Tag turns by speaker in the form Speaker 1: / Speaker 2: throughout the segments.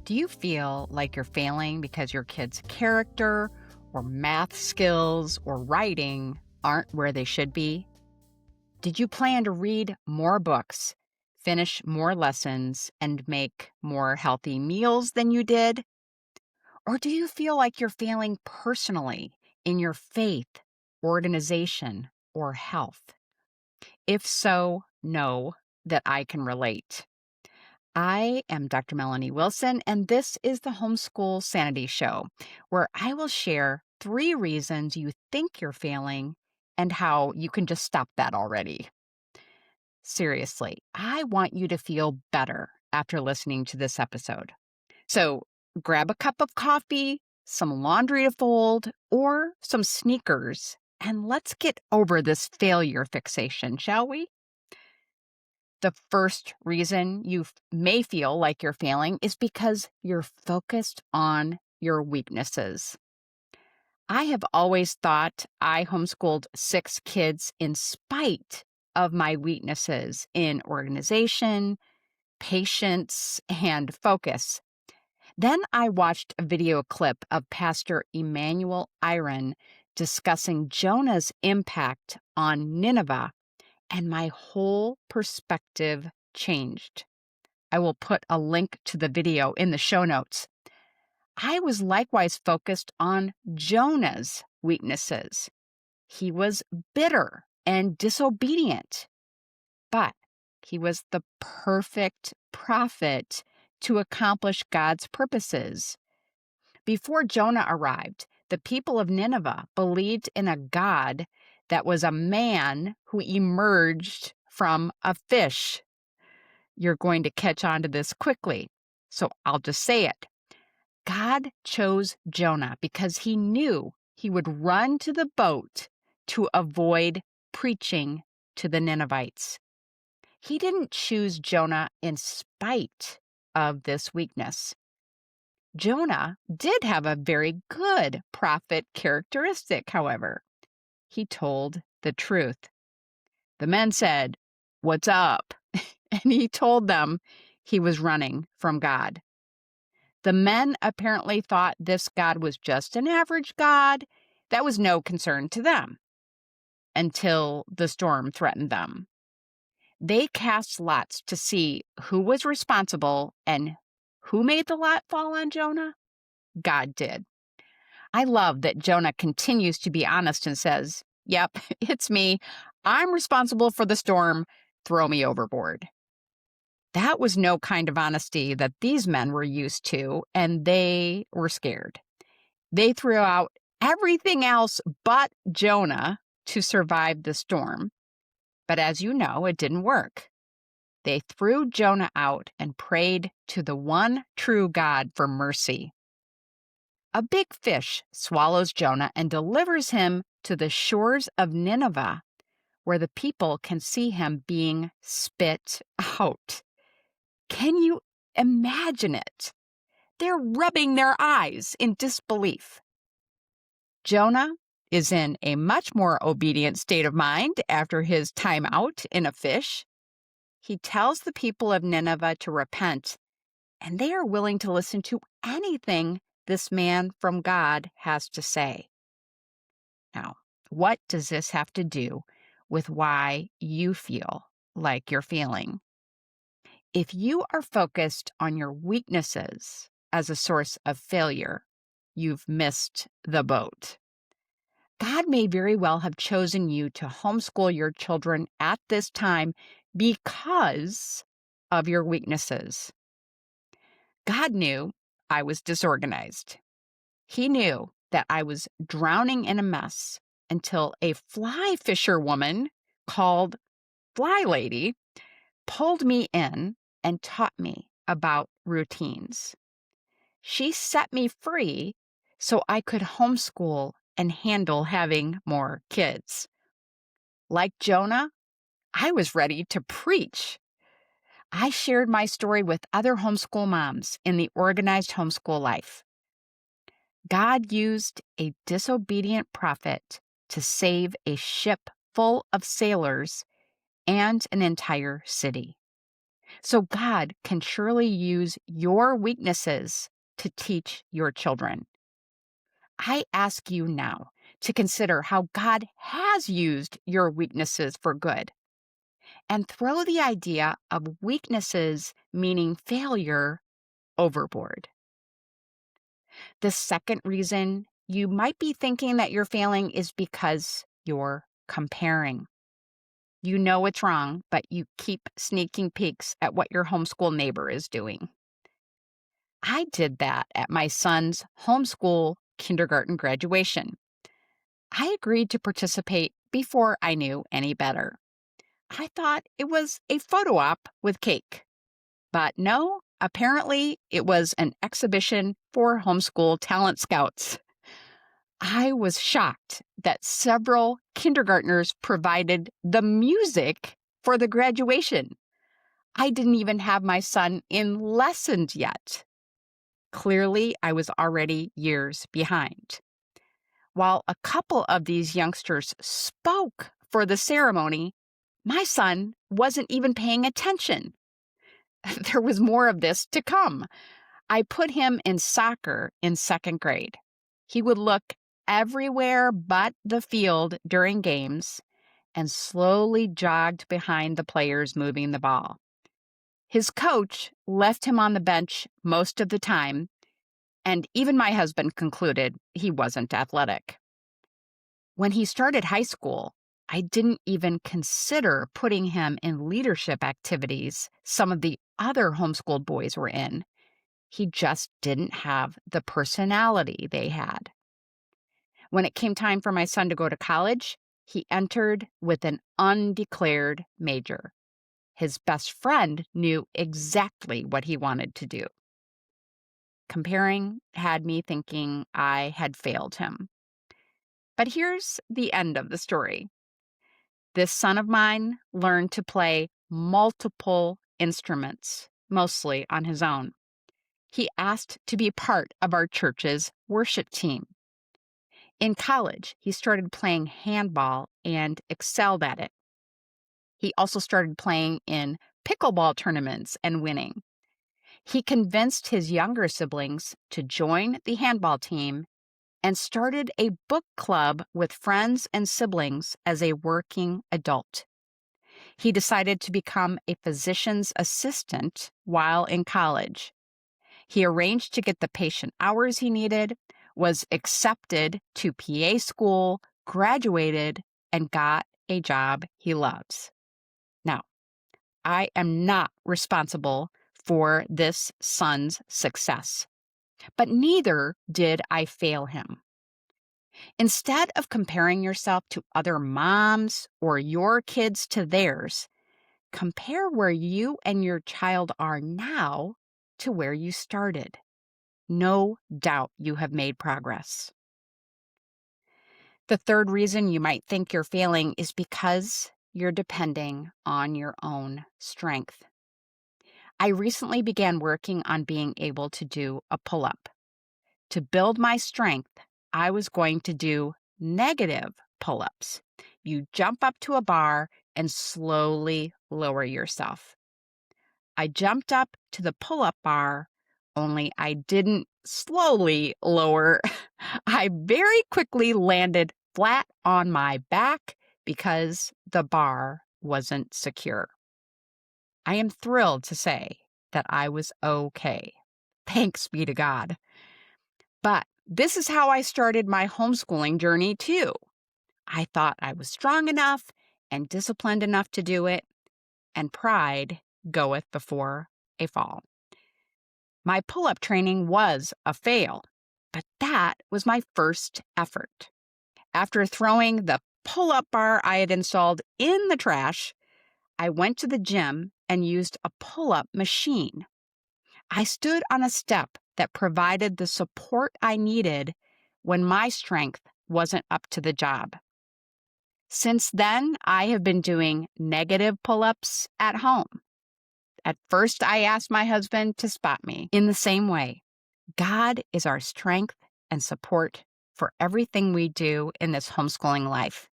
Speaker 1: Do you feel like you're failing because your kid's character or math skills or writing aren't where they should be? Did you plan to read more books, finish more lessons, and make more healthy meals than you did? Or do you feel like you're failing personally in your faith, organization, or health? If so, know that I can relate. I am Dr. Melanie Wilson, and this is the Homeschool Sanity Show, where I will share 3 reasons you think you're failing and how you can just stop that already. Seriously, I want you to feel better after listening to this episode. So grab a cup of coffee, some laundry to fold, or some sneakers, and let's get over this failure fixation, shall we? The first reason you may feel like you're failing is because you're focused on your weaknesses. I have always thought I homeschooled 6 kids in spite of my weaknesses in organization, patience, and focus. Then I watched a video clip of Pastor Emmanuel Iron discussing Jonah's impact on Nineveh, and my whole perspective changed. I will put a link to the video in the show notes. I was likewise focused on Jonah's weaknesses. He was bitter and disobedient, but he was the perfect prophet to accomplish God's purposes. Before Jonah arrived, the people of Nineveh believed in a God that was a man who emerged from a fish. You're going to catch on to this quickly, so I'll just say it. God chose Jonah because he knew he would run to the boat to avoid preaching to the Ninevites. He didn't choose Jonah in spite of this weakness. Jonah did have a very good prophet characteristic, however. He told the truth. The men said, "What's up?" And he told them he was running from God. The men apparently thought this God was just an average God that was no concern to them until the storm threatened them. They cast lots to see who was responsible, and who made the lot fall on Jonah? God did. I love that Jonah continues to be honest and says, "Yep, it's me. I'm responsible for the storm. Throw me overboard." That was no kind of honesty that these men were used to, and they were scared. They threw out everything else but Jonah to survive the storm. But as you know, it didn't work. They threw Jonah out and prayed to the one true God for mercy. A big fish swallows Jonah and delivers him to the shores of Nineveh, where the people can see him being spit out. Can you imagine it? They're rubbing their eyes in disbelief. Jonah is in a much more obedient state of mind after his time out in a fish. He tells the people of Nineveh to repent, and they are willing to listen to anything this man from God has to say. Now, what does this have to do with why you feel like you're failing? If you are focused on your weaknesses as a source of failure, you've missed the boat. God may very well have chosen you to homeschool your children at this time because of your weaknesses. God knew I was disorganized. He knew that I was drowning in a mess until a fly fisherwoman called Fly Lady pulled me in and taught me about routines. She set me free so I could homeschool and handle having more kids. Like Jonah, I was ready to preach. I shared my story with other homeschool moms in the organized homeschool life. God used a disobedient prophet to save a ship full of sailors and an entire city. So God can surely use your weaknesses to teach your children. I ask you now to consider how God has used your weaknesses for good and throw the idea of weaknesses meaning failure overboard. The second reason you might be thinking that you're failing is because you're comparing. You know it's wrong, but you keep sneaking peeks at what your homeschool neighbor is doing. I did that at my son's homeschool kindergarten graduation. I agreed to participate before I knew any better. I thought it was a photo op with cake. But no, apparently it was an exhibition for homeschool talent scouts. I was shocked that several kindergartners provided the music for the graduation. I didn't even have my son in lessons yet. Clearly, I was already years behind. While a couple of these youngsters spoke for the ceremony, my son wasn't even paying attention. There was more of this to come. I put him in soccer in second grade. He would look everywhere but the field during games and slowly jogged behind the players moving the ball. His coach left him on the bench most of the time, and even my husband concluded he wasn't athletic. When he started high school, I didn't even consider putting him in leadership activities some of the other homeschooled boys were in. He just didn't have the personality they had. When it came time for my son to go to college, he entered with an undeclared major. His best friend knew exactly what he wanted to do. Comparing had me thinking I had failed him. But here's the end of the story. This son of mine learned to play multiple instruments, mostly on his own. He asked to be part of our church's worship team. In college, he started playing handball and excelled at it. He also started playing in pickleball tournaments and winning. He convinced his younger siblings to join the handball team and started a book club with friends and siblings as a working adult. He decided to become a physician's assistant while in college. He arranged to get the patient hours he needed, was accepted to PA school, graduated, and got a job he loves. Now, I am not responsible for this son's success, but neither did I fail him. Instead of comparing yourself to other moms or your kids to theirs, compare where you and your child are now to where you started. No doubt you have made progress. The third reason you might think you're failing is because you're depending on your own strength. I recently began working on being able to do a pull-up. To build my strength, I was going to do negative pull-ups. You jump up to a bar and slowly lower yourself. I jumped up to the pull-up bar, only I didn't slowly lower. I very quickly landed flat on my back because the bar wasn't secure. I am thrilled to say that I was okay. Thanks be to God. But this is how I started my homeschooling journey, too. I thought I was strong enough and disciplined enough to do it, and pride goeth before a fall. My pull-up training was a fail, but that was my first effort. After throwing the pull-up bar I had installed in the trash, I went to the gym and used a pull-up machine. I stood on a step that provided the support I needed when my strength wasn't up to the job. Since then, I have been doing negative pull-ups at home. At first, I asked my husband to spot me. In the same way, God is our strength and support for everything we do in this homeschooling life.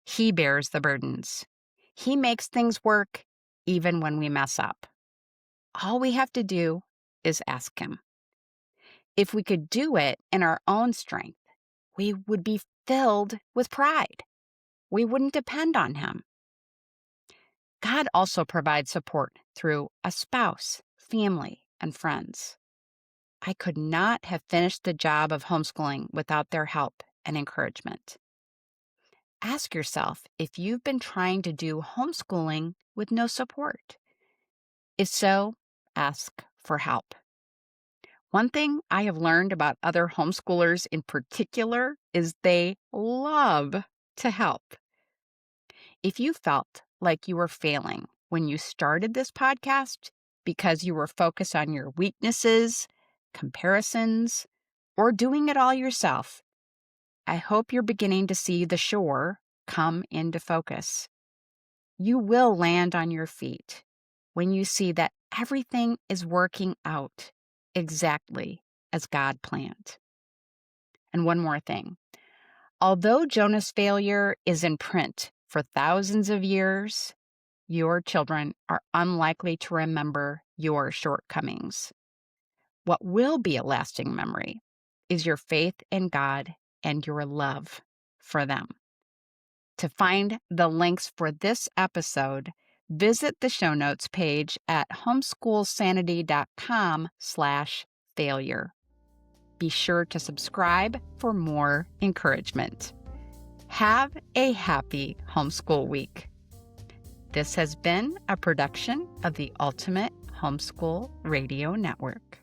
Speaker 1: He bears the burdens. He makes things work even when we mess up. All we have to do is ask Him. If we could do it in our own strength, we would be filled with pride. We wouldn't depend on Him. God also provides support through a spouse, family, and friends. I could not have finished the job of homeschooling without their help and encouragement. Ask yourself if you've been trying to do homeschooling with no support. If so, ask for help. One thing I have learned about other homeschoolers in particular is they love to help. If you felt like you were failing when you started this podcast because you were focused on your weaknesses, comparisons, or doing it all yourself, I hope you're beginning to see the shore come into focus. You will land on your feet when you see that everything is working out exactly as God planned. And one more thing. Although Jonah's failure is in print for thousands of years, your children are unlikely to remember your shortcomings. What will be a lasting memory is your faith in God and your love for them. To find the links for this episode, visit the show notes page at homeschoolsanity.com/failure. Be sure to subscribe for more encouragement. Have a happy homeschool week. This has been a production of the Ultimate Homeschool Radio Network.